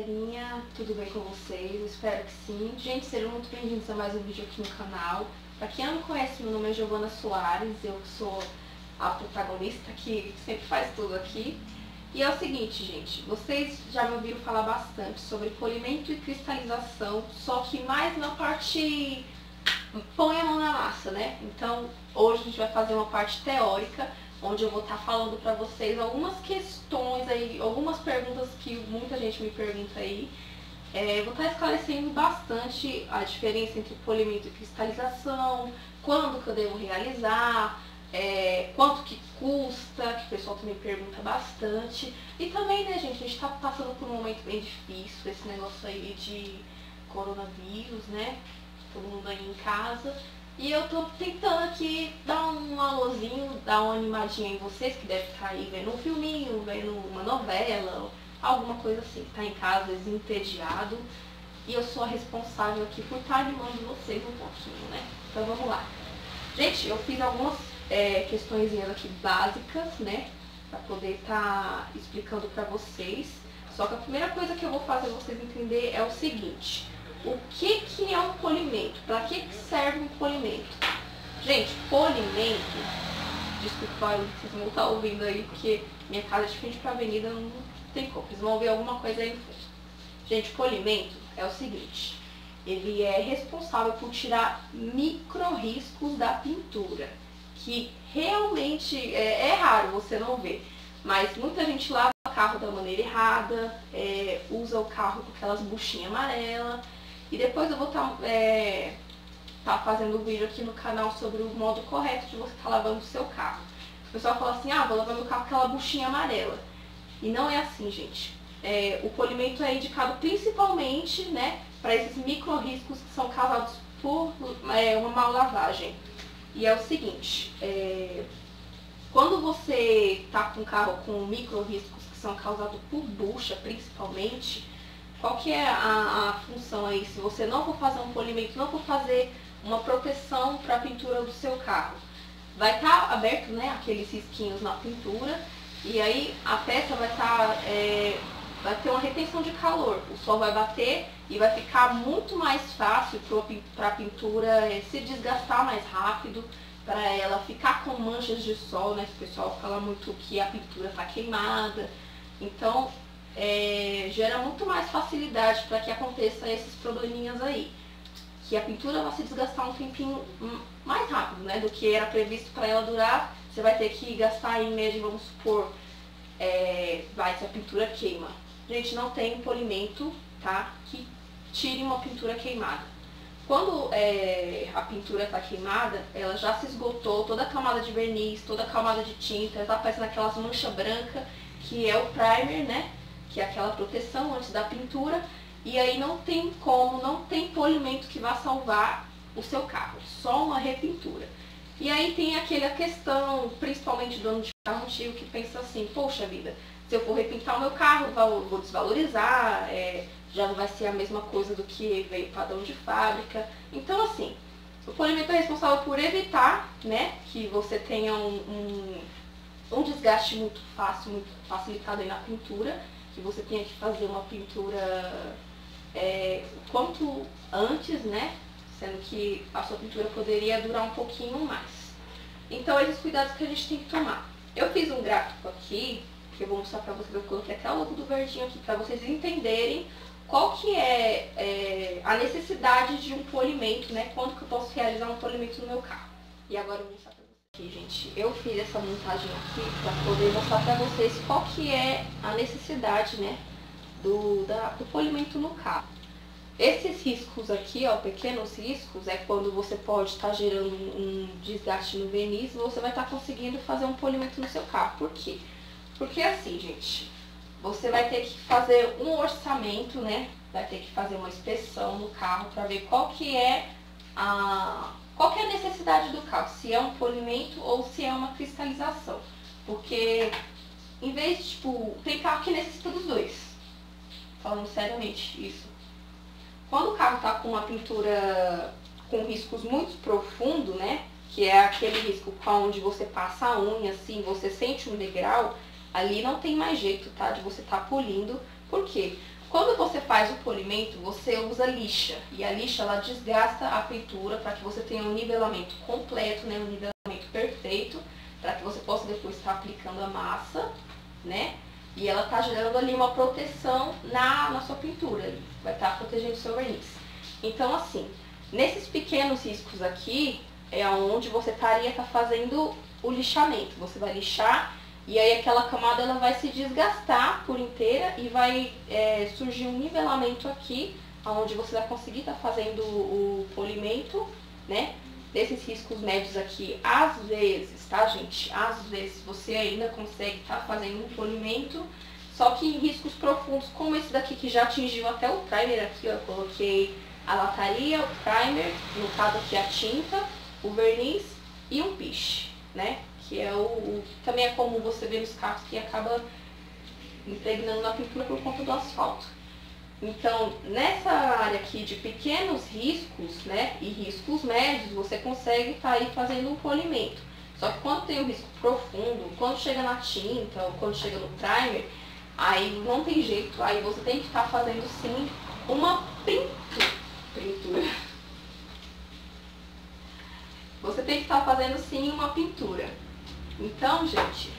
Galerinha, tudo bem com vocês? Eu espero que sim. Gente, sejam muito bem-vindos a mais um vídeo aqui no canal. Pra quem não me conhece, meu nome é Giovana Soares, eu sou a protagonista que sempre faz tudo aqui. E é o seguinte, gente, vocês já me ouviram falar bastante sobre polimento e cristalização, só que mais na parte põe a mão na massa, né? Então, hoje a gente vai fazer uma parte teórica, onde eu vou estar falando para vocês algumas questões aí, algumas perguntas que muita gente me pergunta aí. Vou estar esclarecendo bastante a diferença entre polimento e cristalização, quando que eu devo realizar, quanto que custa, que o pessoal também pergunta bastante. E também, né, gente, a gente está passando por um momento bem difícil, esse negócio aí de coronavírus, né? Todo mundo aí em casa. E eu tô tentando aqui dar um alôzinho, dar uma animadinha em vocês que devem estar aí vendo um filminho, vendo uma novela, alguma coisa assim, tá em casa desentediado. E eu sou a responsável aqui por estar animando vocês um pouquinho, né? Então vamos lá. Gente, eu fiz algumas questõezinhas aqui básicas, né? Pra poder estar explicando pra vocês. Só que a primeira coisa que eu vou fazer vocês entenderem é o seguinte. O que é um polimento? Para que serve um polimento? Gente, polimento, desculpa, vocês vão estar ouvindo aí, porque minha casa é de frente para a avenida, não tem como, vocês vão ouvir alguma coisa aí no fundo. Gente, polimento é o seguinte, ele é responsável por tirar micro-riscos da pintura, que realmente é raro você não ver, mas muita gente lava o carro da maneira errada, usa o carro com aquelas buchinhas amarelas. E depois eu vou estar fazendo um vídeo aqui no canal sobre o modo correto de você estar lavando o seu carro. O pessoal fala assim, vou lavar meu carro com aquela buchinha amarela. E não é assim, gente. O polimento é indicado principalmente, né, para esses micro-riscos que são causados por uma mal lavagem. E é o seguinte, quando você está com um carro com micro-riscos que são causados por bucha, principalmente, qual que é a função aí? Se você não for fazer um polimento, não for fazer uma proteção para a pintura do seu carro, vai estar aberto, né, aqueles risquinhos na pintura, e aí a peça vai ter uma retenção de calor. O sol vai bater e vai ficar muito mais fácil para a pintura se desgastar mais rápido, para ela ficar com manchas de sol, né? Que o pessoal fala muito que a pintura está queimada. Então, gera muito mais facilidade para que aconteça esses probleminhas aí. Que a pintura vai se desgastar um tempinho mais rápido, né, do que era previsto para ela durar. Você vai ter que gastar em média, vamos supor, se a pintura queima. Gente, não tem polimento, tá, que tire uma pintura queimada. Quando a pintura está queimada, ela já se esgotou, toda a camada de verniz, toda a camada de tinta, ela está aparecendo aquelas manchas brancas, que é o primer, né? Que é aquela proteção antes da pintura, e aí não tem polimento que vá salvar o seu carro, só uma repintura. E aí tem aquela questão, principalmente do dono de carro antigo, que pensa assim, poxa vida, se eu for repintar o meu carro, vou desvalorizar, já não vai ser a mesma coisa do que veio padrão de fábrica. Então assim, o polimento é responsável por evitar, né, que você tenha um desgaste muito fácil, muito facilitado aí na pintura, que você tenha que fazer uma pintura quanto antes, né? Sendo que a sua pintura poderia durar um pouquinho mais. Então, esses cuidados que a gente tem que tomar. Eu fiz um gráfico aqui, que eu vou mostrar pra vocês, eu coloquei até o logo do verdinho aqui, pra vocês entenderem qual que é a necessidade de um polimento, né? Quando que eu posso realizar um polimento no meu carro. E agora eu vou mostrar pra vocês. Aqui, gente, eu fiz essa montagem aqui para poder mostrar para vocês qual que é a necessidade, né, do polimento no carro. Esses riscos aqui, ó, pequenos riscos, é quando você pode estar gerando um desgaste no verniz, você vai estar conseguindo fazer um polimento no seu carro. Por quê? Porque assim, gente, você vai ter que fazer um orçamento, né, vai ter que fazer uma inspeção no carro para ver qual que é a necessidade do carro, se é um polimento ou se é uma cristalização. Porque, em vez de, tem carro que necessita dos dois. Falando seriamente isso. Quando o carro está com uma pintura com riscos muito profundos, né, que é aquele risco onde você passa a unha, assim, você sente um degrau, ali não tem mais jeito, tá, de você estar polindo. Por quê? Quando você faz o polimento, você usa lixa. E a lixa, ela desgasta a pintura para que você tenha um nivelamento completo, né? Um nivelamento perfeito, para que você possa depois estar aplicando a massa, né? E ela tá gerando ali uma proteção na sua pintura, vai estar protegendo o seu verniz. Então, assim, nesses pequenos riscos aqui, é onde você estaria fazendo o lixamento. Você vai lixar e aí aquela camada ela vai se desgastar por inteira e vai surgir um nivelamento aqui, onde você vai conseguir estar fazendo o polimento, né? Desses riscos médios aqui, às vezes, tá, gente? Às vezes você ainda consegue estar fazendo um polimento, só que em riscos profundos, como esse daqui que já atingiu até o primer aqui, ó, eu coloquei a lataria, o primer, no caso aqui a tinta, o verniz e um piche, né? Que é também é comum você ver nos carros que acaba impregnando na pintura por conta do asfalto. Então, nessa área aqui de pequenos riscos, né, e riscos médios, você consegue estar aí fazendo um polimento. Só que quando tem um risco profundo, quando chega na tinta ou quando chega no primer, aí não tem jeito, aí você tem que estar fazendo sim uma pintura. Você tem que estar fazendo sim uma pintura. Então, gente,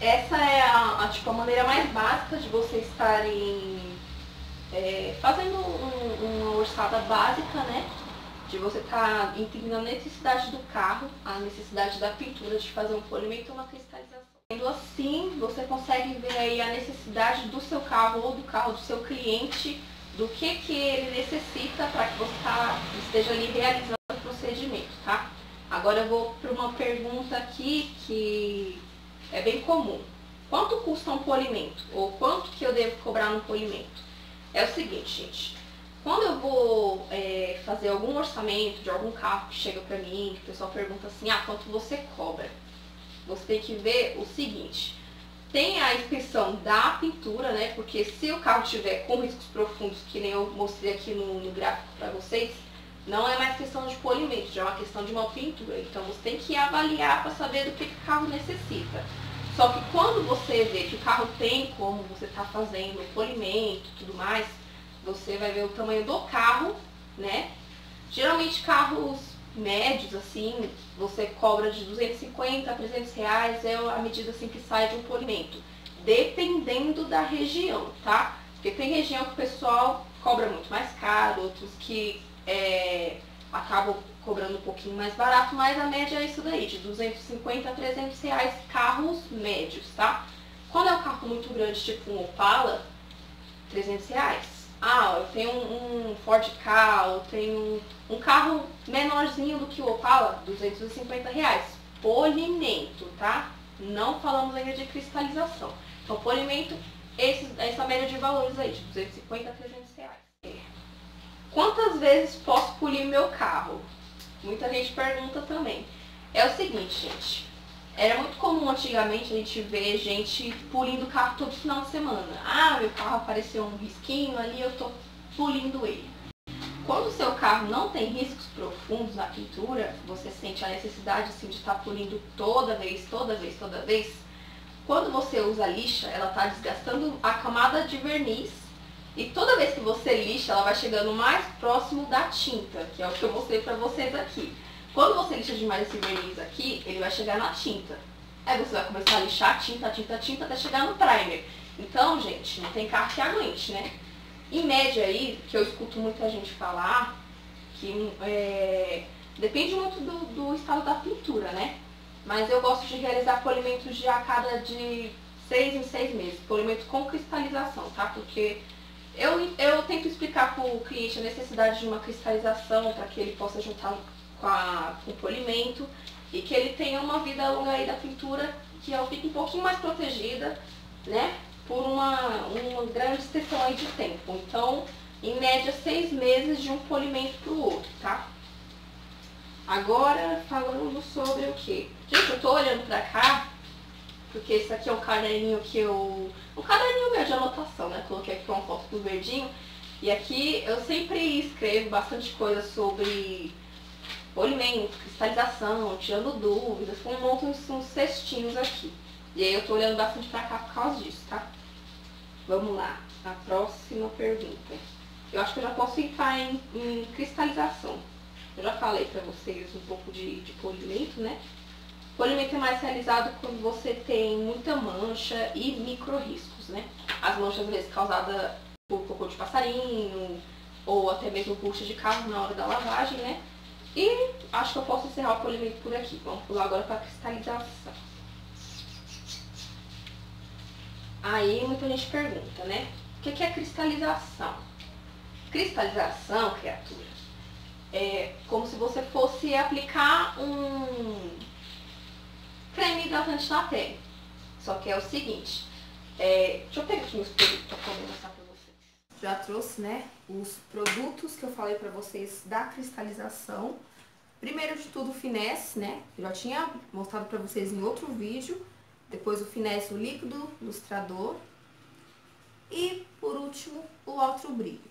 essa é a maneira mais básica de vocês estarem fazendo uma orçada básica, né? De você estar entendendo a necessidade do carro, a necessidade da pintura, de fazer um polimento ou uma cristalização. Sendo assim, você consegue ver aí a necessidade do seu carro ou do carro do seu cliente, do que ele necessita para que você esteja ali realizando o procedimento, tá? Agora eu vou para uma pergunta aqui que é bem comum. Quanto custa um polimento? Ou quanto que eu devo cobrar no polimento? É o seguinte, gente, quando eu vou fazer algum orçamento de algum carro que chega pra mim, que o pessoal pergunta assim, quanto você cobra? Você tem que ver o seguinte, tem a inscrição da pintura, né, porque se o carro tiver com riscos profundos, que nem eu mostrei aqui no gráfico pra vocês, não é mais questão de polimento, já é uma questão de uma pintura. Então você tem que avaliar para saber do que o carro necessita. Só que quando você vê que o carro tem como você está fazendo o polimento e tudo mais, você vai ver o tamanho do carro, né? Geralmente carros médios, assim, você cobra de 250 a 300 reais, é a medida assim que sai de um polimento. Dependendo da região, tá? Porque tem região que o pessoal cobra muito mais caro, outros que acabam cobrando um pouquinho mais barato, mas a média é isso daí, de 250 a 300 reais, carros médios, tá? Quando é um carro muito grande, tipo um Opala, 300 reais. Eu tenho um Ford Ka, eu tenho um carro menorzinho do que o Opala, 250 reais. Polimento, tá? Não falamos ainda de cristalização. Então, polimento, essa média de valores aí, de 250 a 300 reais. Quantas vezes posso polir meu carro? Muita gente pergunta também. É o seguinte, gente. Era muito comum antigamente a gente ver gente polindo o carro todo final de semana. Meu carro apareceu um risquinho ali, eu tô polindo ele. Quando o seu carro não tem riscos profundos na pintura, você sente a necessidade assim, de estar polindo toda vez. Quando você usa a lixa, ela está desgastando a camada de verniz. E toda vez que você lixa, ela vai chegando mais próximo da tinta, que é o que eu mostrei pra vocês aqui. Quando você lixa demais esse verniz aqui, ele vai chegar na tinta. Aí você vai começar a lixar tinta, até chegar no primer. Então, gente, não tem carro que aguente, né? Em média aí, que eu escuto muita gente falar, que depende muito do estado da pintura, né? Mas eu gosto de realizar polimentos de a cada de 6 em 6 meses. Polimento com cristalização, tá? Porque eu tento explicar para o cliente a necessidade de uma cristalização para que ele possa juntar com o polimento e que ele tenha uma vida longa aí da pintura, que ela fique um pouquinho mais protegida, né? Por uma grande extensão aí de tempo. Então, em média, 6 meses de um polimento para o outro, tá? Agora, falando sobre o quê? Gente, eu tô olhando pra cá, porque esse aqui é um caderninho um caderninho meu de anotação, né? Coloquei aqui uma foto do verdinho. E aqui eu sempre escrevo bastante coisa sobre polimento, cristalização, tirando dúvidas, com uns cestinhos aqui. E aí eu tô olhando bastante pra cá por causa disso, tá? Vamos lá. A próxima pergunta. Eu acho que eu já posso entrar em cristalização. Eu já falei pra vocês um pouco de polimento, né? Polimento é mais realizado quando você tem muita mancha e micro riscos, né? As manchas, às vezes, causadas por cocô de passarinho ou até mesmo bucha de carro na hora da lavagem, né? E acho que eu posso encerrar o polimento por aqui. Vamos pular agora para a cristalização. Aí muita gente pergunta, né? O que é cristalização? Cristalização, criatura, é como se você fosse aplicar um creme hidratante na pele. Só que é o seguinte, deixa eu pegar aqui meus produtos para poder mostrar para vocês. Já trouxe, né, os produtos que eu falei para vocês da cristalização. Primeiro de tudo o Finesse, né, eu já tinha mostrado para vocês em outro vídeo. Depois o Finesse, o líquido lustrador. E por último o Ultra Brilho.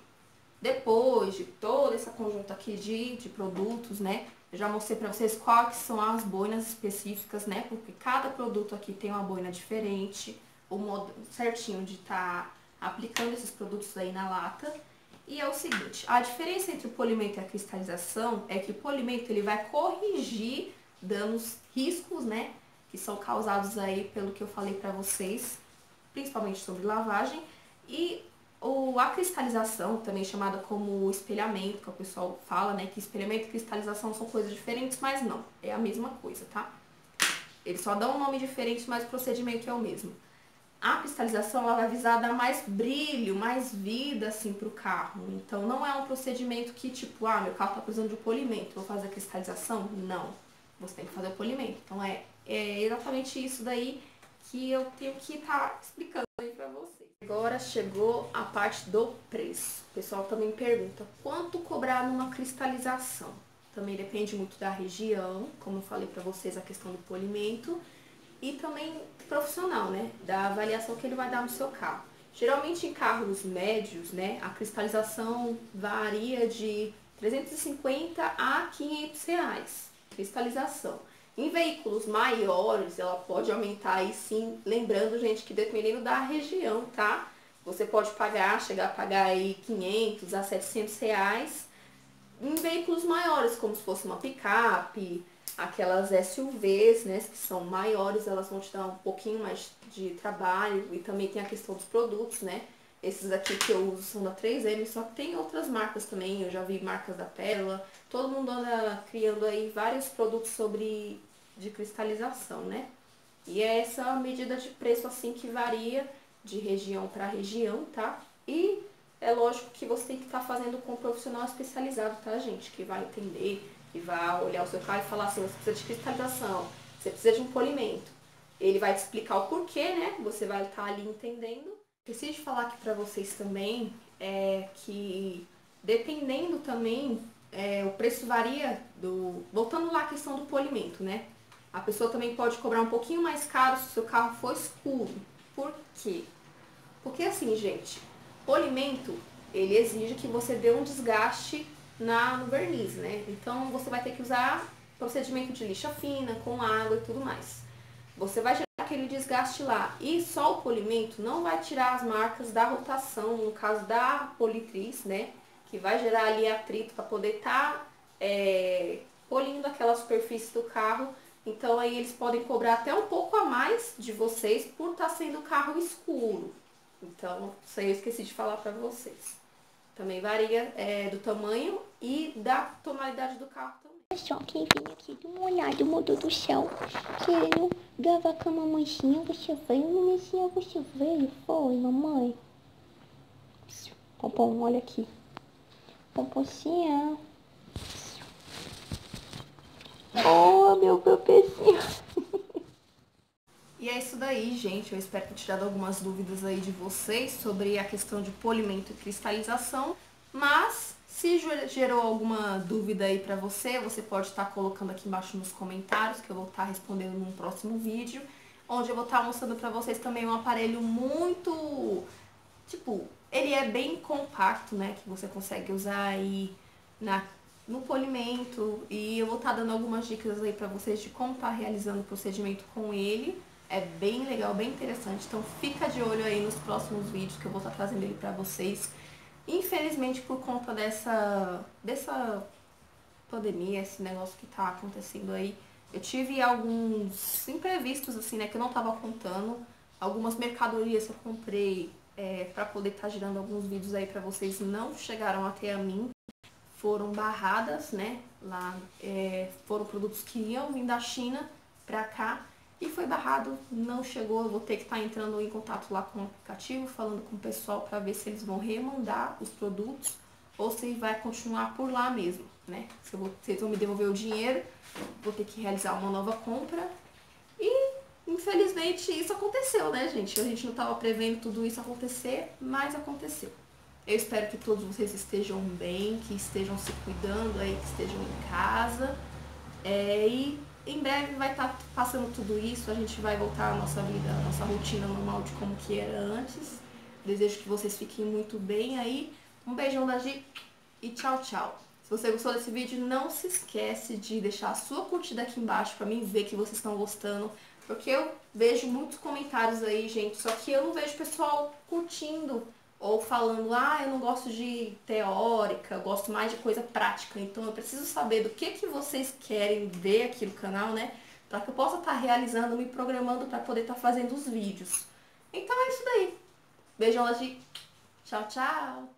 Depois de todo esse conjunto aqui de produtos, né, eu já mostrei pra vocês quais são as boinas específicas, né, porque cada produto aqui tem uma boina diferente, o modo certinho de estar aplicando esses produtos aí na lata. E é o seguinte, a diferença entre o polimento e a cristalização é que o polimento ele vai corrigir danos, riscos, né, que são causados aí pelo que eu falei pra vocês, principalmente sobre lavagem, e a cristalização, também chamada como espelhamento, que o pessoal fala, né, que espelhamento e cristalização são coisas diferentes, mas não, é a mesma coisa, tá? Eles só dão um nome diferente, mas o procedimento é o mesmo. A cristalização, ela vai visar dar mais brilho, mais vida, assim, pro carro. Então, não é um procedimento que, tipo, meu carro tá precisando de um polimento, vou fazer a cristalização? Não. Você tem que fazer o polimento. Então, é exatamente isso daí que eu tenho que estar explicando aí pra vocês. Agora chegou a parte do preço. O pessoal também pergunta, quanto cobrar numa cristalização? Também depende muito da região, como eu falei pra vocês, a questão do polimento. E também profissional, né? Da avaliação que ele vai dar no seu carro. Geralmente em carros médios, né? A cristalização varia de 350 a 500 reais. Cristalização. Em veículos maiores, ela pode aumentar aí sim, lembrando, gente, que dependendo da região, tá? Você pode chegar a pagar aí 500 a 700 reais em veículos maiores, como se fosse uma picape, aquelas SUVs, né, que são maiores, elas vão te dar um pouquinho mais de trabalho, e também tem a questão dos produtos, né? Esses aqui que eu uso são da 3M, só que tem outras marcas também, eu já vi marcas da Pérola, todo mundo anda criando aí vários produtos de cristalização, né? E é essa medida de preço assim que varia de região para região, tá? E é lógico que você tem que estar fazendo com um profissional especializado, tá, gente? Que vai entender, que vai olhar o seu carro e falar assim, você precisa de cristalização, você precisa de um polimento. Ele vai te explicar o porquê, né? Você vai estar ali entendendo. Preciso falar aqui pra vocês também que dependendo também, o preço varia voltando lá à questão do polimento, né? A pessoa também pode cobrar um pouquinho mais caro se o seu carro for escuro. Por quê? Porque assim, gente, polimento, ele exige que você dê um desgaste no verniz, né? Então, você vai ter que usar procedimento de lixa fina, com água e tudo mais. Você vai gerar aquele desgaste lá. E só o polimento não vai tirar as marcas da rotação, no caso da politriz, né? Que vai gerar ali atrito para poder estar polindo aquela superfície do carro. Então, aí eles podem cobrar até um pouco a mais de vocês por estar sendo carro escuro. Então, isso aí eu esqueci de falar para vocês. Também varia do tamanho e da tonalidade do carro também. Olha só quem vem aqui, dá uma olhada, mudou do céu, querendo gravar com a mamãezinha. Você veio, mamãezinha, você veio? Foi, mamãe? Pompom, olha aqui. Pompocinha. Oh, meu bebezinho. E é isso daí, gente. Eu espero ter tirado algumas dúvidas aí de vocês sobre a questão de polimento e cristalização. Mas, se gerou alguma dúvida aí pra você, você pode estar colocando aqui embaixo nos comentários, que eu vou estar respondendo num próximo vídeo, onde eu vou estar mostrando pra vocês também um aparelho muito, ele é bem compacto, né, que você consegue usar aí no polimento, e eu vou estar dando algumas dicas aí pra vocês de como estar realizando o procedimento com ele. É bem legal, bem interessante. Então fica de olho aí nos próximos vídeos que eu vou estar trazendo ele pra vocês. Infelizmente, por conta dessa pandemia, esse negócio que tá acontecendo aí, eu tive alguns imprevistos, assim, né, que eu não tava contando. Algumas mercadorias que eu comprei pra poder estar girando alguns vídeos aí pra vocês não chegaram até a mim. Foram barradas, né, lá, foram produtos que iam vir da China pra cá e foi barrado, não chegou. Eu vou ter que estar entrando em contato lá com o aplicativo, falando com o pessoal para ver se eles vão remandar os produtos ou se vai continuar por lá mesmo, né? Se eles vão me devolver o dinheiro, vou ter que realizar uma nova compra e infelizmente isso aconteceu, né, gente? A gente não estava prevendo tudo isso acontecer, mas aconteceu. Eu espero que todos vocês estejam bem, que estejam se cuidando aí, que estejam em casa. E em breve vai estar passando tudo isso, a gente vai voltar à nossa vida, à nossa rotina normal de como que era antes. Desejo que vocês fiquem muito bem aí. Um beijão da Gi e tchau, tchau. Se você gostou desse vídeo, não se esquece de deixar a sua curtida aqui embaixo pra mim ver que vocês estão gostando. Porque eu vejo muitos comentários aí, gente, só que eu não vejo pessoal curtindo ou falando, eu não gosto de teórica, eu gosto mais de coisa prática. Então eu preciso saber do que vocês querem ver aqui no canal, né? Para que eu possa estar realizando, me programando para poder estar fazendo os vídeos. Então é isso daí. Beijão, Gi. Tchau, tchau.